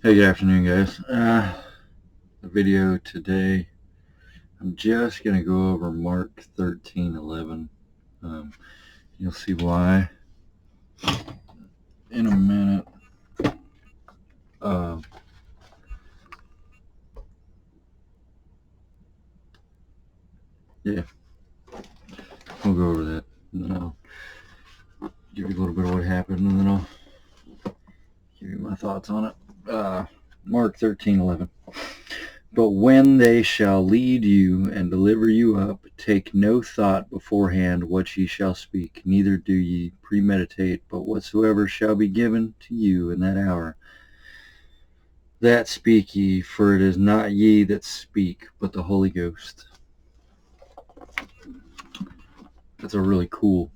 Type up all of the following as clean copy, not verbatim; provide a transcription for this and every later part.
Hey, good afternoon, guys. The video today, I'm just going to go over Mark 13:11. Um, you'll see why in a minute. Uh, yeah, we'll go over that. And then I'll give you a little bit of what happened, and then I'll give you my thoughts on it. Mark 13:11. But when they shall lead you and deliver you up, take no thought beforehand what ye shall speak, neither do ye premeditate, but whatsoever shall be given to you in that hour, that speak ye, for it is not ye that speak, but the Holy Ghost. That's a really cool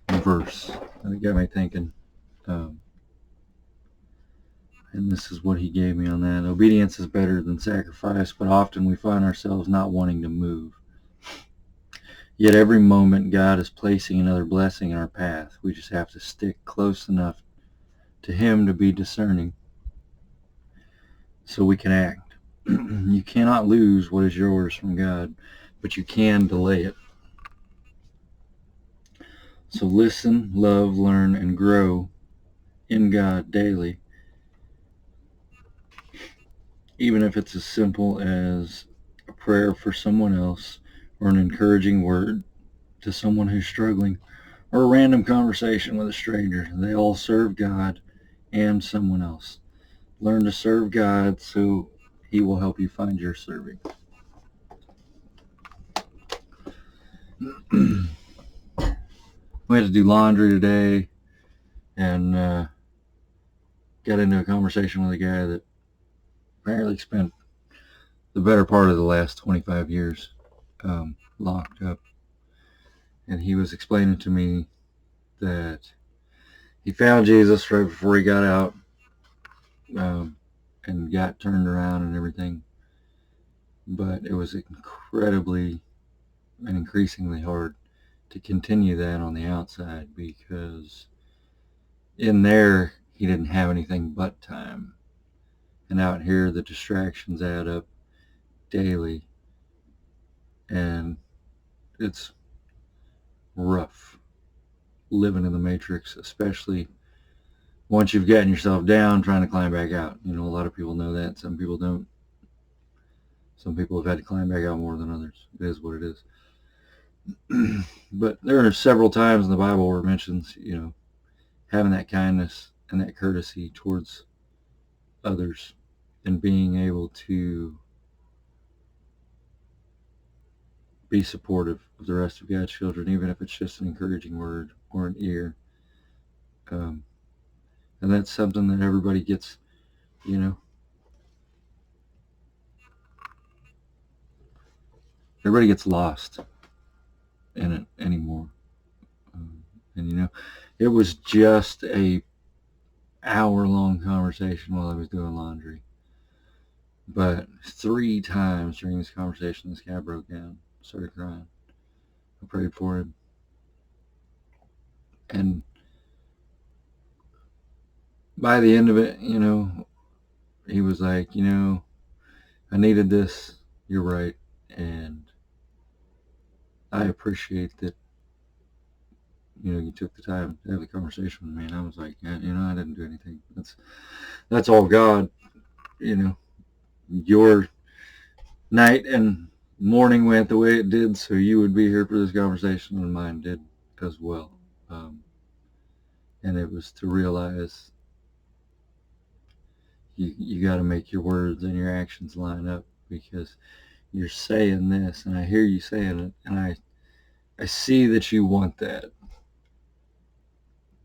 verse. And it got me thinking. And this is what he gave me on that. Obedience is better than sacrifice, but often we find ourselves not wanting to move. Yet every moment God is placing another blessing in our path. We just have to stick close enough to Him to be discerning so we can act. You cannot lose what is yours from God, but you can delay it. So listen, love, learn, and grow in God daily, even if it's as simple as a prayer for someone else or an encouraging word to someone who's struggling or a random conversation with a stranger. They all serve God and someone else. Learn to serve God so He will help you find your serving. We had to do laundry today and got into a conversation with a guy that apparently spent the better part of the last 25 years locked up. And he was explaining to me that he found Jesus right before he got out and got turned around and everything. But it was incredibly and increasingly hard to continue that on the outside because in there he didn't have anything but time. And out here the distractions add up daily and it's rough living in the matrix, especially once you've gotten yourself down trying to climb back out. You know, a lot of people know that. Some people don't. Some people have had to climb back out more than others. It is what it is. But there are several times in the Bible where it mentions, you know, having that kindness and that courtesy towards others and being able to be supportive of the rest of God's children, even if it's just an encouraging word or an ear. And that's something that everybody gets, you know, everybody gets lost in it anymore. And you know, it was just a hour-long conversation while I was doing laundry. But 3 times during this conversation, this guy broke down, started crying. I prayed for him. And by the end of it, you know, he was like, you know, I needed this. You're right. And I appreciate that, you know, you took the time to have the conversation with me. And I was like, yeah, you know, I didn't do anything. That's all God, you know, your night and morning went the way it did, so you would be here for this conversation, and mine did as well. And it was to realize you got to make your words and your actions line up because you're saying this, and I hear you saying it, and I see that you want that,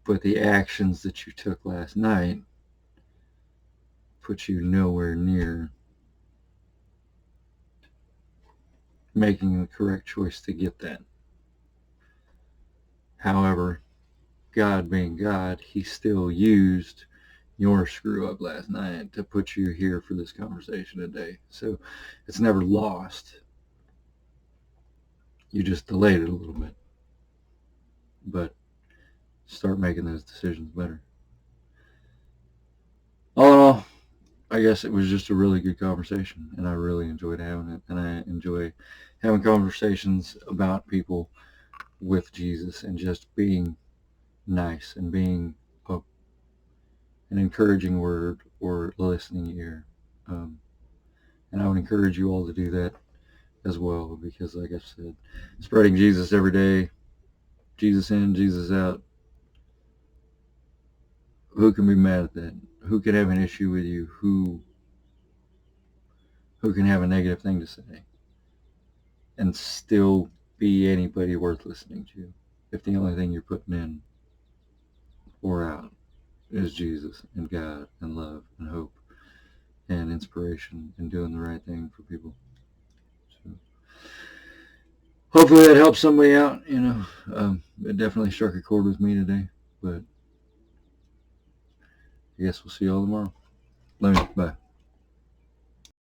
but the actions that you took last night put you nowhere near making the correct choice to get that. However, God being God, He still used your screw up last night to put you here for this conversation today. So it's never lost. You just delayed it a little bit. But start making those decisions better. All in all, I guess it was just a really good conversation, and I really enjoyed having it. And I enjoy having conversations about people with Jesus and just being nice and being an encouraging word or listening ear. Um, and I would encourage you all to do that as well, because like I said, spreading Jesus every day, Jesus in, Jesus out, who can be mad at that? Who can have an issue with you? Who can have a negative thing to say and still be anybody worth listening to if the only thing you're putting in or out is Jesus and God and love and hope and inspiration and doing the right thing for people? So hopefully that helps somebody out. It definitely struck a chord with me today, but I guess we'll see you all tomorrow. Love you. Bye.